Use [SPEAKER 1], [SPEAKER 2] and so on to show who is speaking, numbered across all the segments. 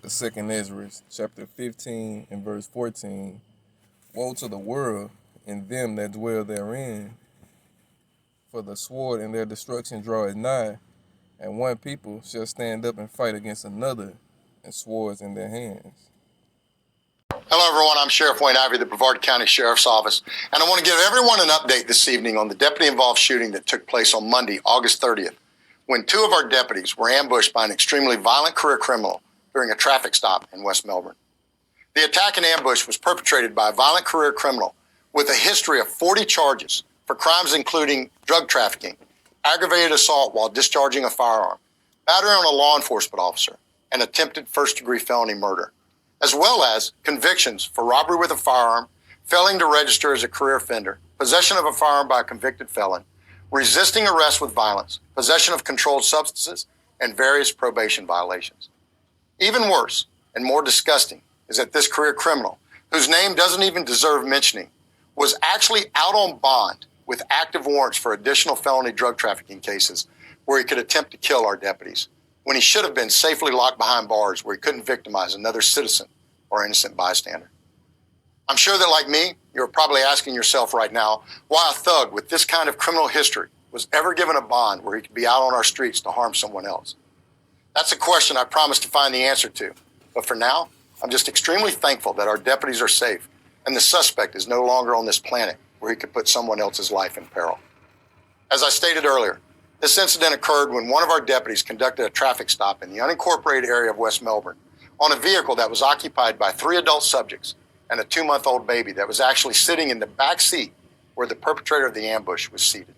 [SPEAKER 1] The second Ezra, chapter 15 and verse 14. Woe to the world and them that dwell therein, for the sword and their destruction draweth nigh, and one people shall stand up and fight against another, and swords in their hands.
[SPEAKER 2] Hello, everyone. I'm Sheriff Wayne Ivey, the Brevard County Sheriff's Office, and I want to give everyone an update this evening on the deputy-involved shooting that took place on Monday, August 30th, when two of our deputies were ambushed by an extremely violent career criminal during a traffic stop in West Melbourne. The attack and ambush was perpetrated by a violent career criminal with a history of 40 charges for crimes including drug trafficking, aggravated assault while discharging a firearm, battery on a law enforcement officer, and attempted first-degree felony murder, as well as convictions for robbery with a firearm, failing to register as a career offender, possession of a firearm by a convicted felon, resisting arrest with violence, possession of controlled substances, and various probation violations. Even worse and more disgusting is that this career criminal, whose name doesn't even deserve mentioning, was actually out on bond with active warrants for additional felony drug trafficking cases where he could attempt to kill our deputies, when he should have been safely locked behind bars where he couldn't victimize another citizen or innocent bystander. I'm sure that, like me, you're probably asking yourself right now why a thug with this kind of criminal history was ever given a bond where he could be out on our streets to harm someone else. That's a question I promised to find the answer to. But for now, I'm just extremely thankful that our deputies are safe and the suspect is no longer on this planet where he could put someone else's life in peril. As I stated earlier, this incident occurred when one of our deputies conducted a traffic stop in the unincorporated area of West Melbourne on a vehicle that was occupied by 3 adult subjects and a 2-month-old baby that was actually sitting in the back seat where the perpetrator of the ambush was seated.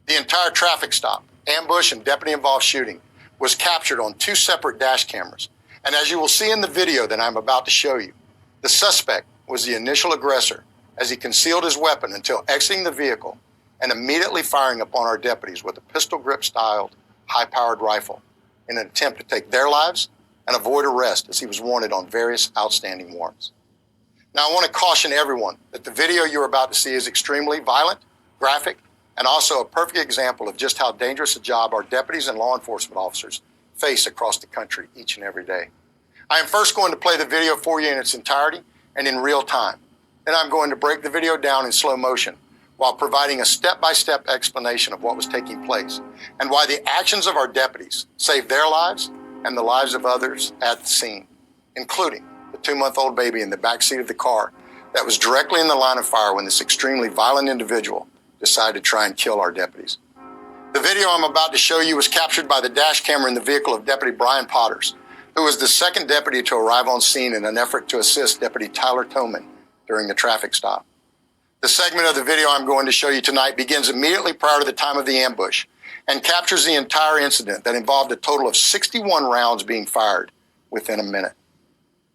[SPEAKER 2] The entire traffic stop, ambush, and deputy-involved shooting was captured on 2 separate dash cameras. And as you will see in the video that I'm about to show you, the suspect was the initial aggressor as he concealed his weapon until exiting the vehicle and immediately firing upon our deputies with a pistol grip-styled, high-powered rifle in an attempt to take their lives and avoid arrest as he was wanted on various outstanding warrants. Now, I want to caution everyone that the video you're about to see is extremely violent, graphic, and also a perfect example of just how dangerous a job our deputies and law enforcement officers face across the country each and every day. I am first going to play the video for you in its entirety and in real time. Then I'm going to break the video down in slow motion while providing a step-by-step explanation of what was taking place and why the actions of our deputies saved their lives and the lives of others at the scene, including the 2-month-old baby in the back seat of the car that was directly in the line of fire when this extremely violent individual decided to try and kill our deputies. The video I'm about to show you was captured by the dash camera in the vehicle of Deputy Brian Potters, who was the second deputy to arrive on scene in an effort to assist Deputy Tyler Toman during the traffic stop. The segment of the video I'm going to show you tonight begins immediately prior to the time of the ambush and captures the entire incident that involved a total of 61 rounds being fired within a minute.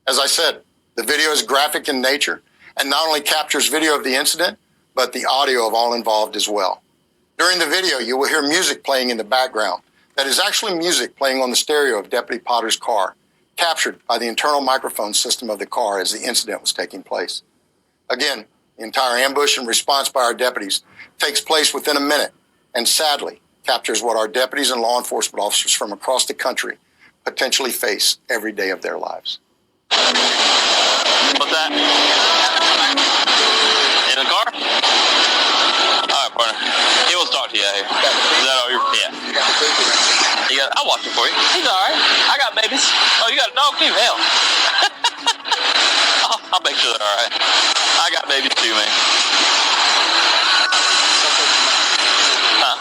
[SPEAKER 2] As I said, the video is graphic in nature and not only captures video of the incident, but the audio of all involved as well. During the video, you will hear music playing in the background that is actually music playing on the stereo of Deputy Potter's car, captured by the internal microphone system of the car as the incident was taking place. Again, the entire ambush and response by our deputies takes place within a minute and sadly captures what our deputies and law enforcement officers from across the country potentially face every day of their lives.
[SPEAKER 3] What's that? In the car? All right, partner. He wants to talk to you out here. Is that all you're... Yeah. I'll watch him for you. He's all right. I got babies. Oh, you got a dog too? Hell. I'll make sure they're all right. I got babies too, man. Huh?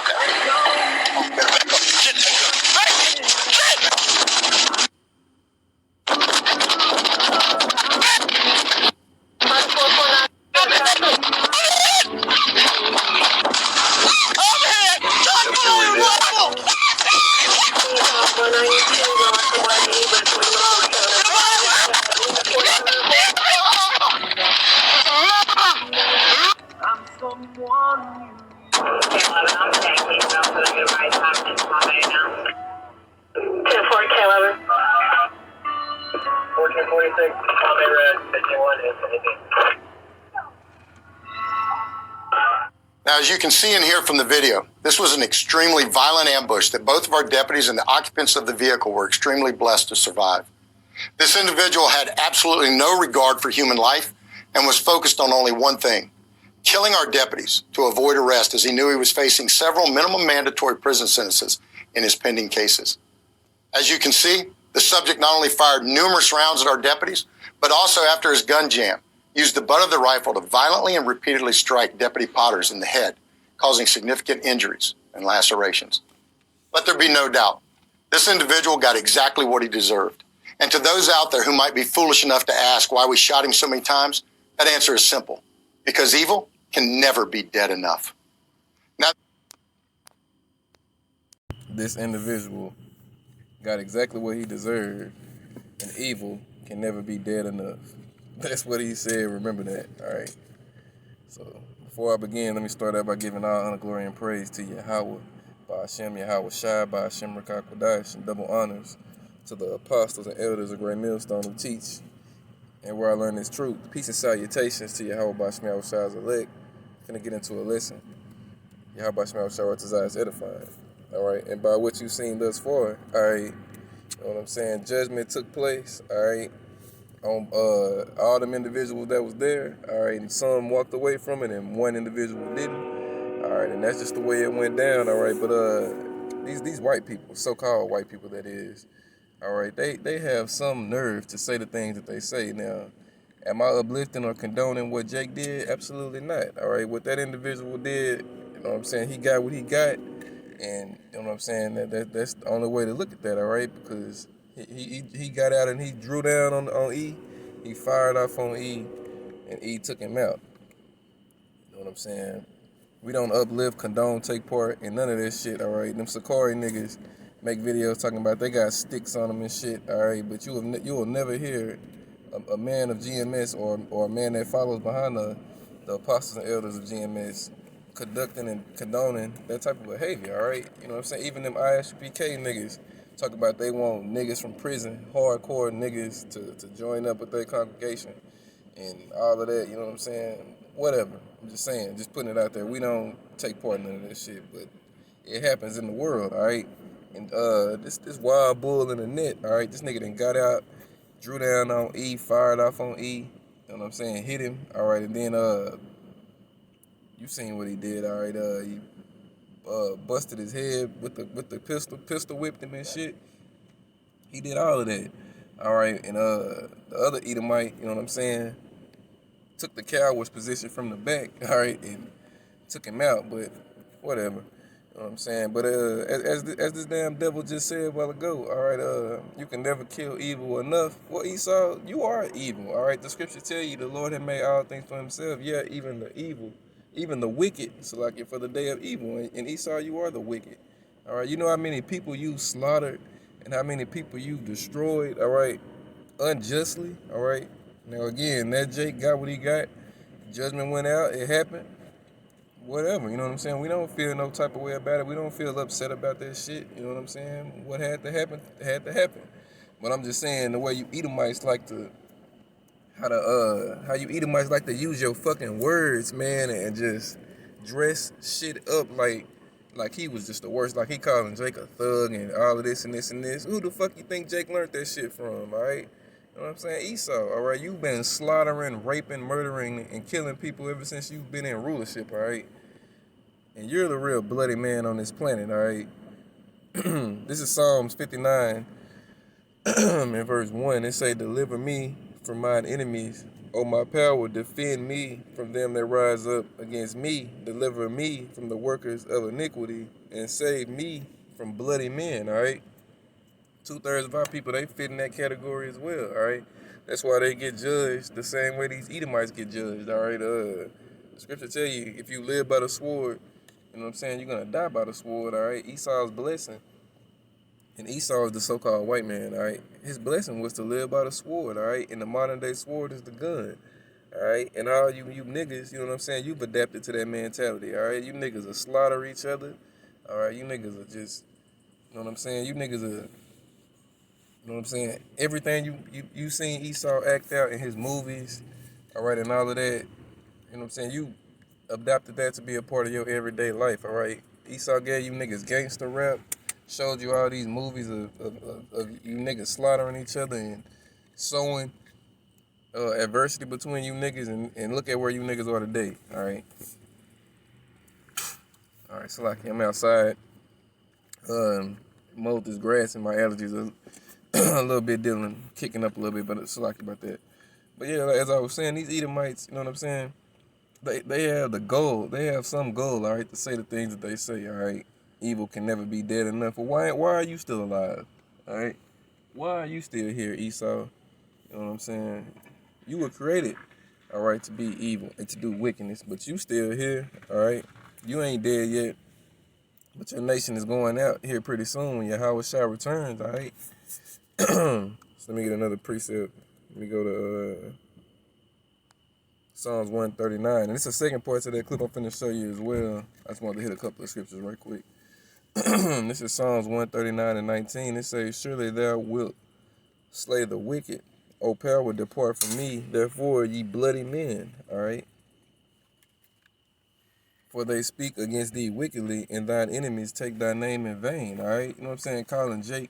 [SPEAKER 3] Okay. Shit. Hey! Shit!
[SPEAKER 2] Now, as you can see and hear from the video, This was an extremely violent ambush that both of our deputies and the occupants of the vehicle were extremely blessed to survive. This individual had absolutely no regard for human life and was focused on only one thing: killing our deputies to avoid arrest, as he knew he was facing several minimum mandatory prison sentences in his pending cases. As you can see, the subject not only fired numerous rounds at our deputies, but also, after his gun jam, used the butt of the rifle to violently and repeatedly strike Deputy Potters in the head, causing significant injuries and lacerations. Let there be no doubt, this individual got exactly what he deserved. And to those out there who might be foolish enough to ask why we shot him so many times, that answer is simple: because evil can never be dead enough. Now,
[SPEAKER 1] This individual got exactly what he deserved, and evil can never be dead enough. That's what he said. Remember that, all right? So before I begin, let me start out by giving all honor, glory, and praise to Yahweh, Ba'ashem Yahweh Shai, Ba'ashem Rakah Kodash, and double honors to the apostles and elders of Great Millstone who teach and where I learn this truth. Peace and salutations to Yahweh Ba'ashem Yahweh Shai's elect. Finna get into a lesson. Yahweh Ba'ashem Yahweh Shai Ratazai is edifying. All right, and by what you've seen thus far, all right, you know what I'm saying? Judgment took place, all right, on all them individuals that was there, all right, and some walked away from it, and one individual didn't, all right, and that's just the way it went down, all right. But these white people, so-called white people, that is, all right, they have some nerve to say the things that they say. Now, am I uplifting or condoning what Jake did? Absolutely not, all right. What that individual did, you know what I'm saying? He got what he got. And you know what I'm saying? That's the only way to look at that, all right? Because he got out and he drew down on E. He fired off on E, and E took him out. You know what I'm saying? We don't uplift, condone, take part in none of this shit, all right? Them Sakari niggas make videos talking about they got sticks on them and shit, all right? But you will never hear a man of GMS or a man that follows behind the apostles and elders of GMS conducting and condoning that type of behavior, all right? You know what I'm saying? Even them ISPK niggas talk about they want niggas from prison, hardcore niggas to join up with their congregation and all of that, you know what I'm saying? Whatever. I'm just saying, just putting it out there. We don't take part in none of this shit, but it happens in the world, all right? And this wild bull in the net, all right? This nigga done got out, drew down on E, fired off on E, you know what I'm saying? Hit him, all right? And then you seen what he did, all right? He busted his head with the pistol whipped him and shit. He did all of that, all right? And the other Edomite, you know what I'm saying, took the coward's position from the back, all right, and took him out. But whatever, you know what I'm saying. But as this damn devil just said a while ago, all right, you can never kill evil enough. Well, Esau, you are evil, all right? The scripture tell you the Lord had made all things for himself. Yeah, even the evil. Even the wicked, so like for the day of evil. And Esau, you are the wicked. All right, you know how many people you slaughtered and how many people you destroyed, all right, unjustly, all right? Now, again, that Jake got what he got. Judgment went out. It happened. Whatever, you know what I'm saying? We don't feel no type of way about it. We don't feel upset about that shit, you know what I'm saying? What had to happen, had to happen. But I'm just saying, the way you Edomites like to, how you Edomites like to use your fucking words, man, and just dress shit up like he was just the worst. Like he calling Jake a thug and all of this and this and this. Who the fuck you think Jake learned that shit from, all right? You know what I'm saying? Esau, all right? You've been slaughtering, raping, murdering, and killing people ever since you've been in rulership, all right? And you're the real bloody man on this planet, all right? This is Psalms 59 in verse 1. It say, deliver me from mine enemies, O my power, defend me from them that rise up against me, deliver me from the workers of iniquity, and save me from bloody men, all right? 2/3 of our people, they fit in that category as well, all right? That's why they get judged the same way these Edomites get judged, all right? The scripture tell you, if you live by the sword, you know what I'm saying, you're going to die by the sword, all right? Esau's blessing. And Esau is the so-called white man, all right? His blessing was to live by the sword, all right? And the modern-day sword is the gun, all right? And all you niggas, you know what I'm saying, you've adapted to that mentality, all right? You niggas will slaughter each other, all right? You niggas are just, you know what I'm saying? You niggas are, you know what I'm saying? Everything you seen Esau act out in his movies, all right, and all of that, you know what I'm saying? You adopted that to be a part of your everyday life, all right? Esau gave you niggas gangster rap, showed you all these movies of you niggas slaughtering each other and sowing adversity between you niggas, and look at where you niggas are today. All right, so like I'm outside, mowed this grass and my allergies are a little bit dealing, kicking up a little bit, but it's like about that. But yeah, as I was saying, these Edomites, you know what I'm saying? They have the goal. They have some goal, all right, to say the things that they say, all right? Evil can never be dead enough. Well, why are you still alive, all right? Why are you still here, Esau? You know what I'm saying? You were created, all right, to be evil and to do wickedness, but you still here, all right? You ain't dead yet, but your nation is going out here pretty soon when Yahweh Shah returns, all right? So let me get another precept. Let me go to Psalms 139. And it's the second part to that clip I'm finna show you as well. I just wanted to hit a couple of scriptures right quick. This is Psalms 139 and 19. It says, surely thou wilt slay the wicked. O power, depart from me. Therefore, ye bloody men. All right. For they speak against thee wickedly, and thine enemies take thy name in vain. All right. You know what I'm saying? Calling Jake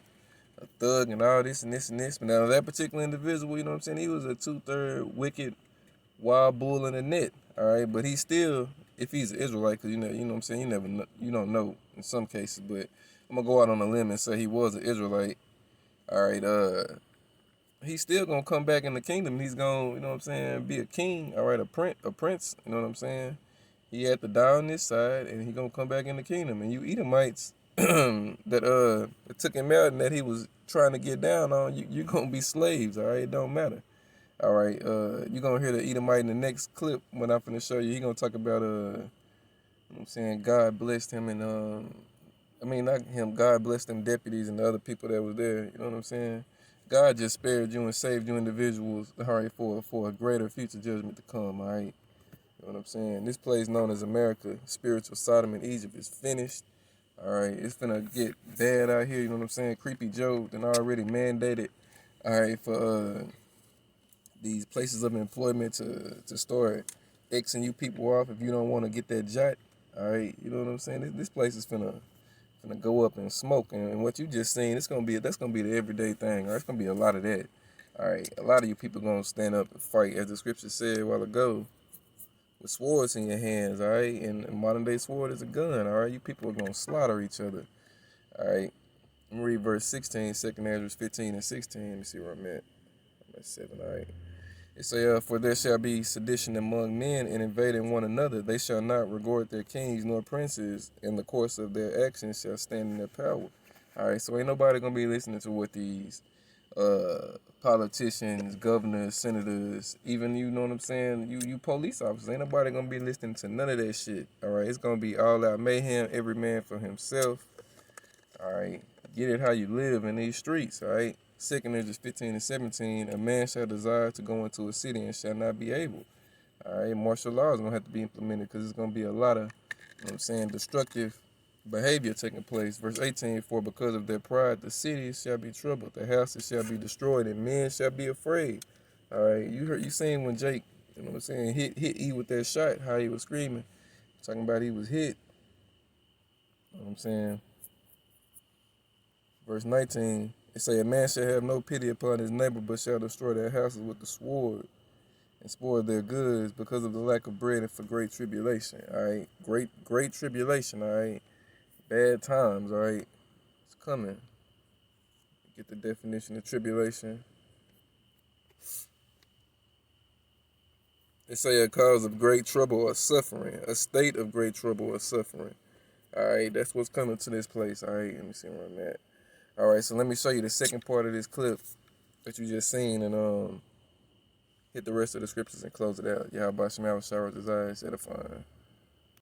[SPEAKER 1] a thug and all this and this and this. But now that particular individual, you know what I'm saying? He was a 2/3 wicked wild bull in a net, all right, but he still, if he's an Israelite, because you know what I'm saying, you never know, you don't know in some cases, but I'm gonna go out on a limb and say he was an Israelite, all right. He's still gonna come back in the kingdom. He's gonna, you know what I'm saying, be a king, all right, a prince, you know what I'm saying. He had to die on this side, and he gonna come back in the kingdom. And you Edomites that took him out and that he was trying to get down on, you gonna be slaves, all right. It don't matter. All right, you're going to hear the Edomite in the next clip when I'm finna show you. He's going to talk about, you know what I'm saying, God blessed him and, I mean, not him, God blessed them deputies and the other people that was there, you know what I'm saying? God just spared you and saved you individuals, all right, for a greater future judgment to come, all right? You know what I'm saying? This place known as America, spiritual Sodom and Egypt, is finished, all right? It's finna get bad out here, you know what I'm saying? Creepy Joe done already mandated, all right, for, these places of employment to start Xing you people off if you don't want to get that jot. All right, you know what I'm saying? This place is finna go up in smoke, and what you just seen, that's gonna be the everyday thing. All right, it's gonna be a lot of that. All right, a lot of you people gonna stand up and fight, as the scripture said a while ago, with swords in your hands. All right, and modern day sword is a gun. All right, you people are gonna slaughter each other. All right, let me read verse 16, 2nd Ezra 15 and 16. Let me see where I'm at. I'm at 7. All right. It say, for there shall be sedition among men and invading one another. They shall not regard their kings nor princes, and the course of their actions shall stand in their power. All right, so ain't nobody going to be listening to what these politicians, governors, senators, even, you know what I'm saying, you police officers, ain't nobody going to be listening to none of that shit. All right, it's going to be all out mayhem, every man for himself. All right, get it how you live in these streets, all right? 2nd Ezra 15 and 17, a man shall desire to go into a city and shall not be able. All right, martial law is going to have to be implemented because there's going to be a lot of, you know what I'm saying, destructive behavior taking place. Verse 18, for because of their pride, the cities shall be troubled, the houses shall be destroyed, and men shall be afraid. All right, you seen when Jake, you know what I'm saying, hit E with that shot, how he was screaming, talking about he was hit. You know what I'm saying? Verse 19, it say, a man shall have no pity upon his neighbor, but shall destroy their houses with the sword and spoil their goods because of the lack of bread and for great tribulation. All right, great tribulation. All right, bad times. All right, it's coming. Get the definition of tribulation. It say a cause of great trouble or suffering, a state of great trouble or suffering. All right, that's what's coming to this place. All right, let me see where I'm at. All right, so let me show you the second part of this clip that you just seen, and hit the rest of the scriptures and close it out. Yahweh Shema Shara desires edifying.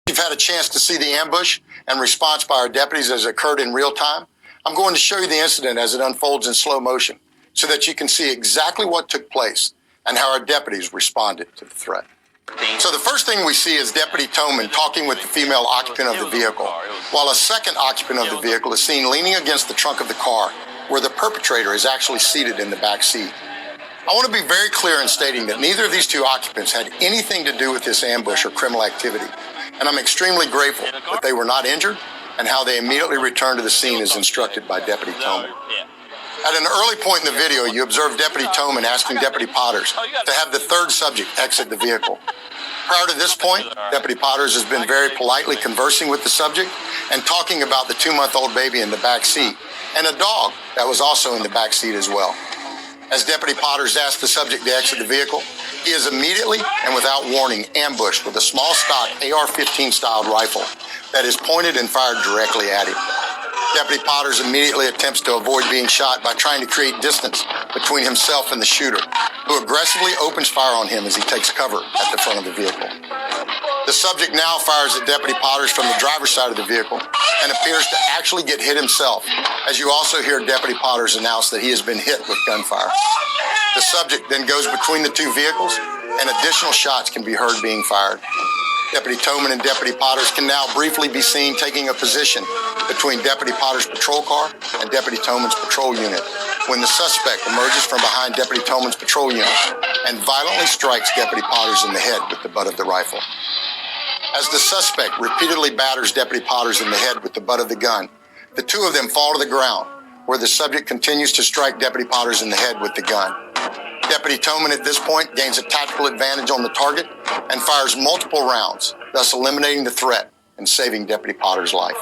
[SPEAKER 2] You've had a chance to see the ambush and response by our deputies as it occurred in real time. I'm going to show you the incident as it unfolds in slow motion so that you can see exactly what took place and how our deputies responded to the threat. So the first thing we see is Deputy Toman talking with the female occupant of the vehicle, while a second occupant of the vehicle is seen leaning against the trunk of the car, where the perpetrator is actually seated in the back seat. I want to be very clear in stating that neither of these two occupants had anything to do with this ambush or criminal activity, and I'm extremely grateful that they were not injured and how they immediately returned to the scene as instructed by Deputy Toman. At an early point in the video, you observe Deputy Toman asking Deputy Potters to have the third subject exit the vehicle. Prior to this point, Deputy Potters has been very politely conversing with the subject and talking about the 2-month-old baby in the back seat and a dog that was also in the back seat as well. As Deputy Potters asked the subject to exit the vehicle, he is immediately and without warning ambushed with a small stock AR-15 styled rifle that is pointed and fired directly at him. Deputy Potters immediately attempts to avoid being shot by trying to create distance between himself and the shooter, who aggressively opens fire on him as he takes cover at the front of the vehicle. The subject now fires at Deputy Potters from the driver's side of the vehicle and appears to actually get hit himself, as you also hear Deputy Potters announce that he has been hit with gunfire. The subject then goes between the two vehicles, and additional shots can be heard being fired. Deputy Toman and Deputy Potters can now briefly be seen taking a position between Deputy Potters' patrol car and Deputy Toman's patrol unit when the suspect emerges from behind Deputy Toman's patrol unit and violently strikes Deputy Potters in the head with the butt of the rifle. As the suspect repeatedly batters Deputy Potters in the head with the butt of the gun, the two of them fall to the ground, where the subject continues to strike Deputy Potters in the head with the gun. Deputy Toman at this point gains a tactical advantage on the target and fires multiple rounds, thus eliminating the threat and saving Deputy Potters' life.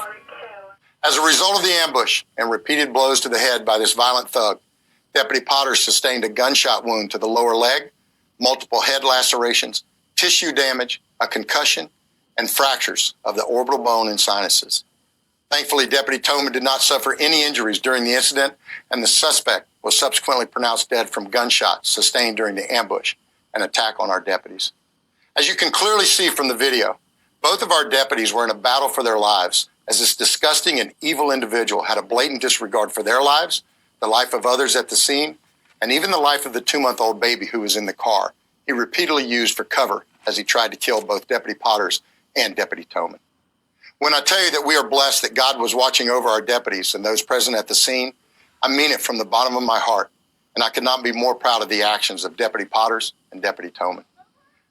[SPEAKER 2] As a result of the ambush and repeated blows to the head by this violent thug, Deputy Potters sustained a gunshot wound to the lower leg, multiple head lacerations, tissue damage, a concussion, and fractures of the orbital bone and sinuses. Thankfully, Deputy Toman did not suffer any injuries during the incident, and the suspect was subsequently pronounced dead from gunshots sustained during the ambush and attack on our deputies. As you can clearly see from the video, both of our deputies were in a battle for their lives, as this disgusting and evil individual had a blatant disregard for their lives, the life of others at the scene, and even the life of the 2-month-old baby who was in the car. He repeatedly used for cover as he tried to kill both Deputy Potters and Deputy Toman. When I tell you that we are blessed that God was watching over our deputies and those present at the scene, I mean it from the bottom of my heart, and I could not be more proud of the actions of Deputy Potters and Deputy Toman.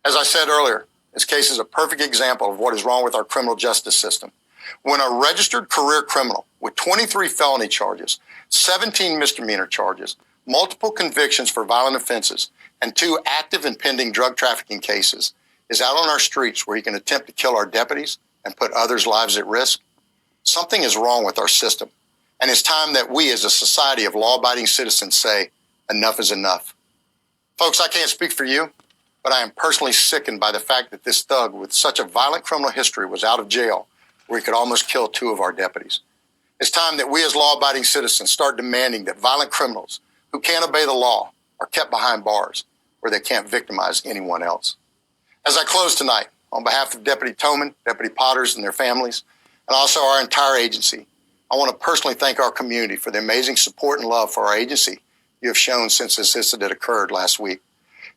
[SPEAKER 2] As I said earlier, this case is a perfect example of what is wrong with our criminal justice system. When a registered career criminal with 23 felony charges, 17 misdemeanor charges, multiple convictions for violent offenses, and 2 active and pending drug trafficking cases is out on our streets where he can attempt to kill our deputies and put others' lives at risk, something is wrong with our system. And it's time that we as a society of law-abiding citizens say, enough is enough. Folks, I can't speak for you, but I am personally sickened by the fact that this thug with such a violent criminal history was out of jail where he could almost kill 2 of our deputies. It's time that we as law-abiding citizens start demanding that violent criminals who can't obey the law are kept behind bars where they can't victimize anyone else. As I close tonight, on behalf of Deputy Toman, Deputy Potters and their families, and also our entire agency, I want to personally thank our community for the amazing support and love for our agency you have shown since this incident occurred last week.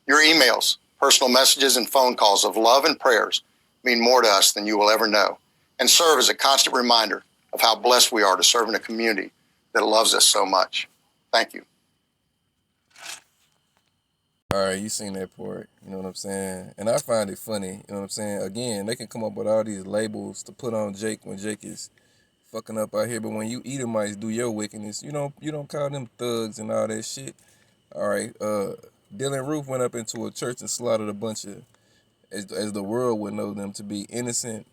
[SPEAKER 2] Your emails, personal messages, and phone calls of love and prayers mean more to us than you will ever know and serve as a constant reminder of how blessed we are to serve in a community that loves us so much. Thank you.
[SPEAKER 1] All right, you seen that part, you know what I'm saying? And I find it funny, you know what I'm saying? Again, they can come up with all these labels to put on Jake when Jake is fucking up out here, but when you Edomites do your wickedness, you don't call them thugs and all that shit. All right, Dylan Roof went up into a church and slaughtered a bunch of, as the world would know them to be, innocent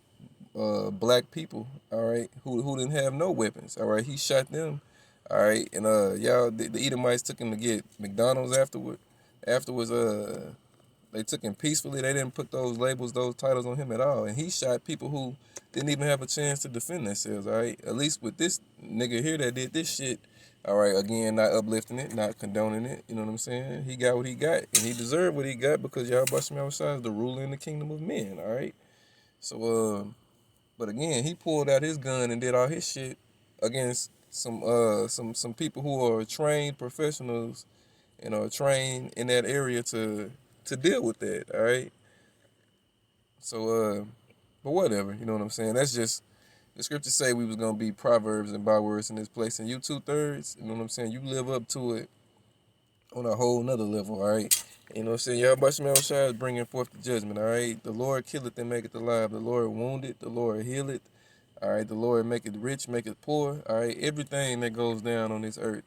[SPEAKER 1] black people, all right, who didn't have no weapons, all right? He shot them, all right, and the Edomites took him to get McDonald's afterwards, they took him peacefully. They didn't put those labels, those titles on him at all. And he shot people who didn't even have a chance to defend themselves, all right? At least with this nigga here that did this shit, all right, again, not uplifting it, not condoning it, you know what I'm saying? He got what he got, and he deserved what he got because Yahweh Shema Shai is the ruler in the kingdom of men, all right? So, but again, he pulled out his gun and did all his shit against some people who are trained professionals and are trained in that area to deal with that, all right? So, but whatever, you know what I'm saying? That's just, the scriptures say we was going to be proverbs and bywords in this place, and you 2/3, you know what I'm saying? You live up to it on a whole nother level, all right? You know what I'm saying? Yahweh Shema Shai is bringing forth the judgment, all right? The Lord killeth and maketh alive. The Lord wounded, the Lord healeth, All right, the Lord make it rich, make it poor. All right, everything that goes down on this earth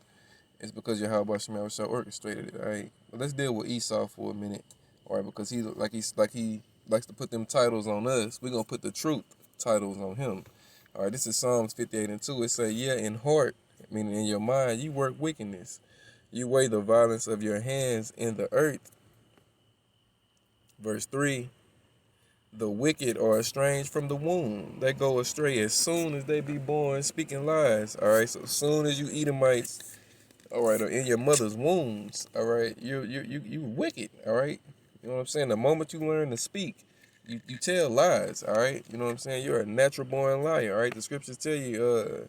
[SPEAKER 1] is because Yahweh Shema shall orchestrated it. All right, but let's deal with Esau for a minute. All right, because he likes to put them titles on us. We're gonna put the truth titles on him. All right, this is Psalms 58:2. It say, yeah, in heart, meaning in your mind, you work wickedness. You weigh the violence of your hands in the earth. Verse 3, the wicked are estranged from the womb. They go astray as soon as they be born, speaking lies. All right, so as soon as you Edomites, all right, are in your mother's wombs, all right, you wicked, all right. You know what I'm saying? The moment you learn to speak, you tell lies, all right. You know what I'm saying? You're a natural born liar, all right. The scriptures tell you,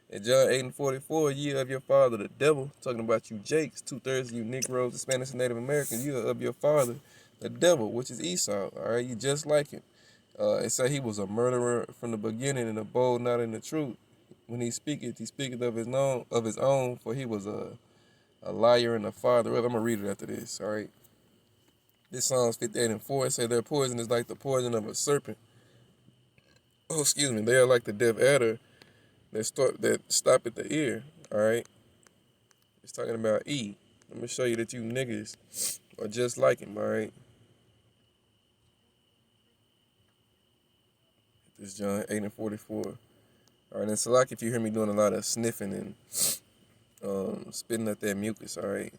[SPEAKER 1] in John 8:44, ye of your father the devil, talking about you Jakes, 2/3 of you Negroes, the Spanish and Native Americans, you are of your father the devil, which is Esau. All right, you just like him. It say he was a murderer from the beginning and abode not in the truth. When he speaketh of his own, for he was a liar and a father of. I'm gonna read it after this. All right. This Psalms 58:4. It say their poison is like the poison of a serpent. Oh, excuse me. They are like the deaf adder that stop at the ear. All right. It's talking about E. Let me show you that you niggas are just like him. All right. This is John 8:44. All right, and Salak, if you hear me doing a lot of sniffing and spitting up that mucus, all right.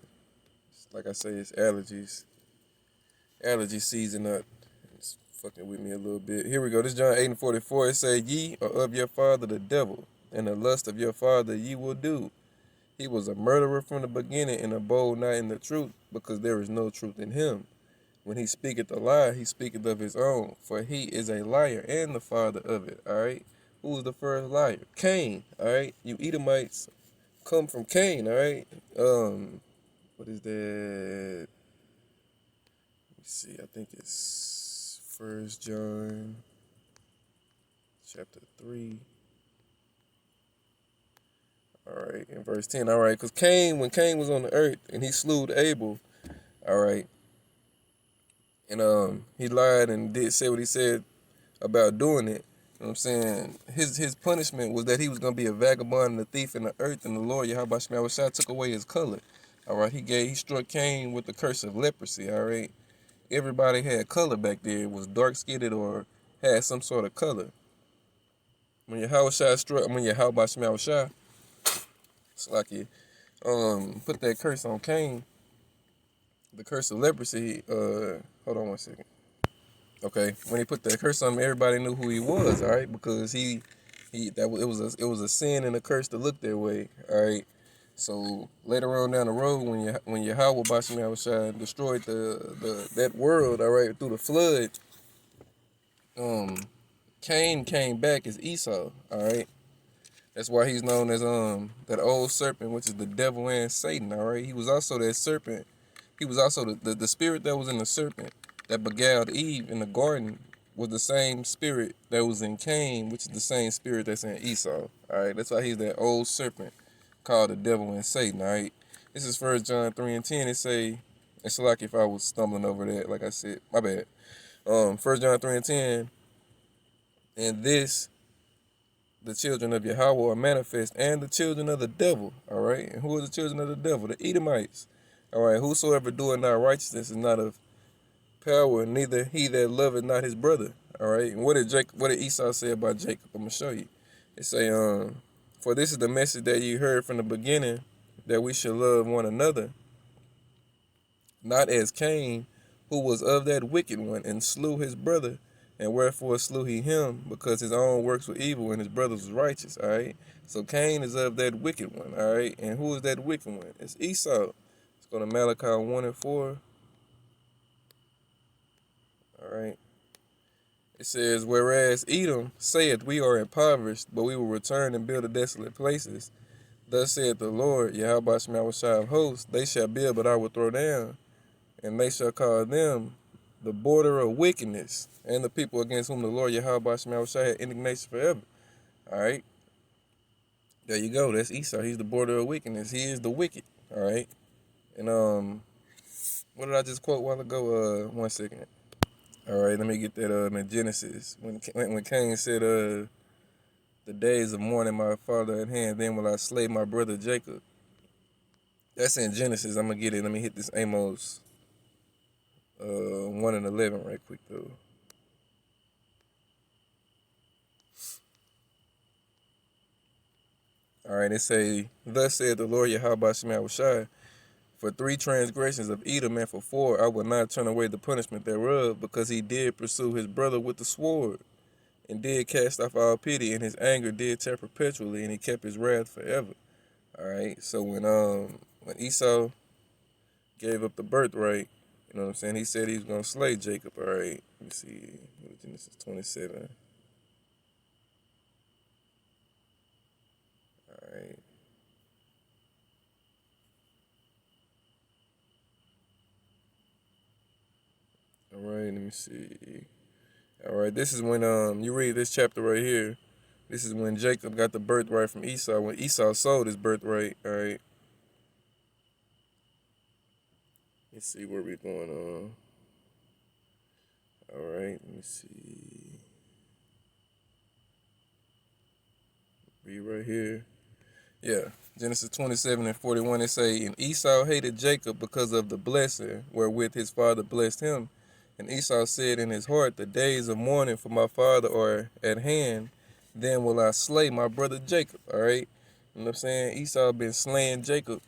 [SPEAKER 1] Like I say, it's allergies. Allergy season up. It's fucking with me a little bit. Here we go. This is John 8:44. It say, ye are of your father the devil, and the lust of your father ye will do. He was a murderer from the beginning and abode not in the truth, because there is no truth in him. When he speaketh a lie, he speaketh of his own, for he is a liar and the father of it. All right. Who was the first liar? Cain. All right. You Edomites come from Cain. All right. What is that? Let me see. I think it's 1 John chapter 3. All right, in verse 10. All right, because when Cain was on the earth and he slew Abel, all right, and he lied and did say what he said about doing it. You know what I'm saying? His punishment was that he was gonna be a vagabond and a thief in the earth, and the Lord Yahweh Shema took away his color. All right, he struck Cain with the curse of leprosy. All right, everybody had color back there, was dark skinned or had some sort of color. When Yahweh Shema it's like you put that curse on Cain, the curse of leprosy. Hold on one second. Okay, when he put that curse on him, everybody knew who he was. All right, because it was a sin and a curse to look that way. All right. So later on down the road, when Yahweh Bashim destroyed that world, all right, through the flood, Cain came back as Esau. All right. That's why he's known as that old serpent, which is the devil and Satan. All right. He was also that serpent. He was also the spirit that was in the serpent that beguiled Eve in the garden was the same spirit that was in Cain, which is the same spirit that's in Esau. All right. That's why he's that old serpent called the devil and Satan. All right. This is 1 John 3:10. It say, it's like if I was stumbling over that, like I said, my bad. 1 John 3:10. And this, the children of Yahweh are manifest, and the children of the devil. All right. And who are the children of the devil? The Edomites. All right. Whosoever doeth not righteousness is not of power, neither he that loveth not his brother. All right. And what did Esau say about Jacob? I'm gonna show you. It say, for this is the message that you heard from the beginning, that we should love one another, not as Cain, who was of that wicked one, and slew his brother. And wherefore slew he him? Because his own works were evil and his brother's was righteous. All right. So Cain is of that wicked one. All right. And who is that wicked one? It's Esau. Let's go to Malachi 1:4. All right. It says, whereas Edom saith, we are impoverished, but we will return and build the desolate places. Thus saith the Lord, Yahweh Shema of hosts, they shall build, but I will throw down, and they shall call them the border of wickedness, and the people against whom the Lord Yahweh Shema had indignation forever. All right. There you go. That's Esau. He's the border of wickedness. He is the wicked. All right. And what did I just quote a while ago? 1 second. All right, let me get that in Genesis. When Cain said, the days of mourning my father at hand, then will I slay my brother Jacob. That's in Genesis. I'm gonna get it. Let me hit this Amos 1 and 11 right quick though. All right, it say, thus said the Lord Yahweh Shai, for 3 transgressions of Edom and for 4 I will not turn away the punishment thereof, because he did pursue his brother with the sword, and did cast off all pity, and his anger did tear perpetually, and he kept his wrath forever. All right, so when Esau gave up the birthright, you know what I'm saying, he said he was gonna slay Jacob. All right, let me see, Genesis 27. All right. All right, let me see. All right, this is when you read this chapter right here. This is when Jacob got the birthright from Esau, when Esau sold his birthright. All right. Let's see where we're going on. All right, let me see. Read right here. Yeah, Genesis 27 and 41, it say, and Esau hated Jacob because of the blessing wherewith his father blessed him. And Esau said in his heart, the days of mourning for my father are at hand, then will I slay my brother Jacob. All right, you know what I'm saying? Esau been slaying Jacob,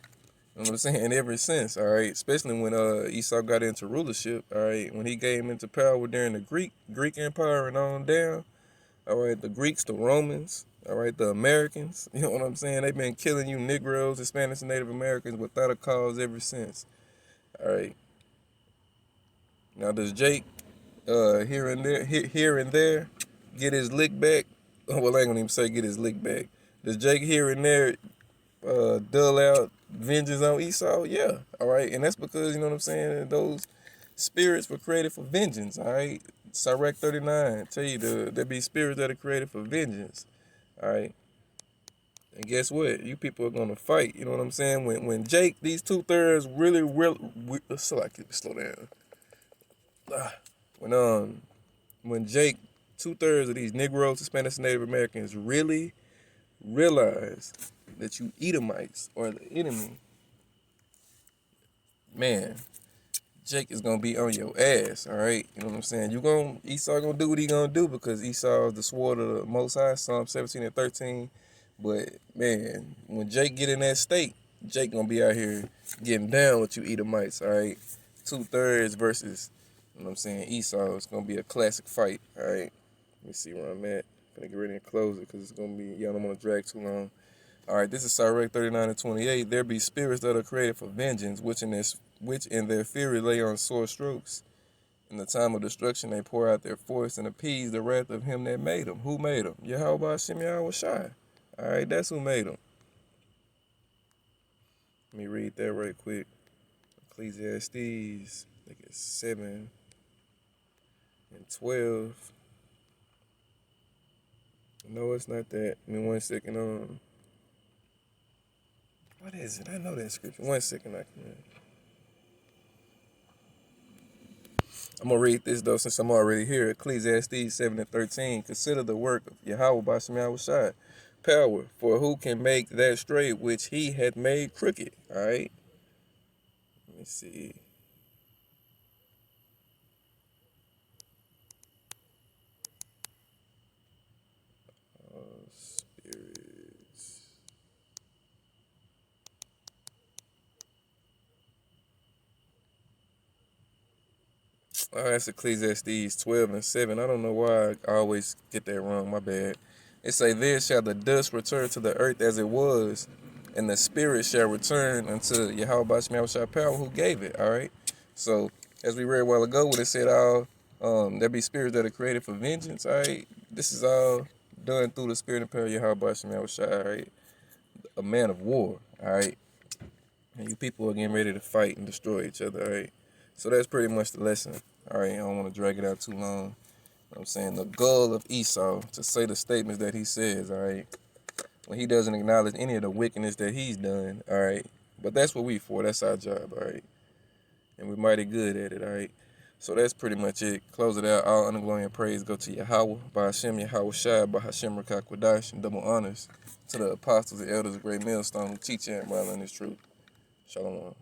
[SPEAKER 1] you know what I'm saying, ever since. All right, especially when Esau got into rulership. All right, when he came into power during the Greek Empire and on down. All right, the Greeks, the Romans, all right, the Americans, you know what I'm saying? They've been killing you Negroes, Hispanics, and Native Americans without a cause ever since. All right. Now, does Jake here and there get his lick back? Well, I ain't gonna even say get his lick back. Does Jake here and there dull out vengeance on Esau? Yeah. All right, and that's because, you know what I'm saying, those spirits were created for vengeance. All right. Sirach 39 tell you there be spirits that are created for vengeance. All right. And guess what? You people are gonna fight. You know what I'm saying? When Jake, these 2/3 really, so I keep slow down. When Jake, 2/3 of these Negroes, Hispanics, and Native Americans really realize that you Edomites are the enemy, man, Jake is gonna be on your ass, all right? You know what I'm saying? Esau gonna do what he gonna do, because Esau is the sword of the Most High, Psalm 17 and 13. But man, when Jake get in that state, Jake gonna be out here getting down with you Edomites, all right? 2/3 versus, you know what I'm saying, Esau. It's gonna be a classic fight, all right? Let me see where I'm at. I'm gonna get ready and close it, because it's gonna be, y'all don't want to drag too long. All right, this is Sirach 39 and 28. There be spirits that are created for vengeance, which in their fury lay on sore strokes. In the time of destruction, they pour out their force and appease the wrath of him that made them. Who made them? Yahweh Shem Yahweh Shai. All right, that's who made them. Let me read that right quick. Ecclesiastes, I think it's 7 and 12. No, it's not that. Give me 1 second. What is it? I know that scripture. 1 second, I'm going to read this, though, since I'm already here. Ecclesiastes 7 and 13. Consider the work of Yahweh by Shem Yahweh Shai. Power, for who can make that straight which he had made crooked? All right. Let me see. Spirits. All right, that's Ecclesiastes 12 and 7. I don't know why I always get that wrong. My bad. It say, then shall the dust return to the earth as it was, and the spirit shall return unto Yahweh Shem Yahweh power who gave it. All right. So as we read a while ago, when it said there be spirits that are created for vengeance. All right. This is all done through the spirit and power of Yahweh Shem Yahweh. All right. A man of war. All right. And you people are getting ready to fight and destroy each other. All right. So that's pretty much the lesson. All right. I don't want to drag it out too long. I'm saying the goal of Esau to say the statements that he says, all right, when he doesn't acknowledge any of the wickedness that he's done, all right. But that's what we for. That's our job, all right. And we're mighty good at it, all right. So that's pretty much it. Close it out. All honor, glory, and praise go to Yahweh, by Hashem, Yahweh Shai, by Hashem Rakah Kwadash, and double honors to the apostles and elders of Great Millstone who teach and rally in this truth. Shalom.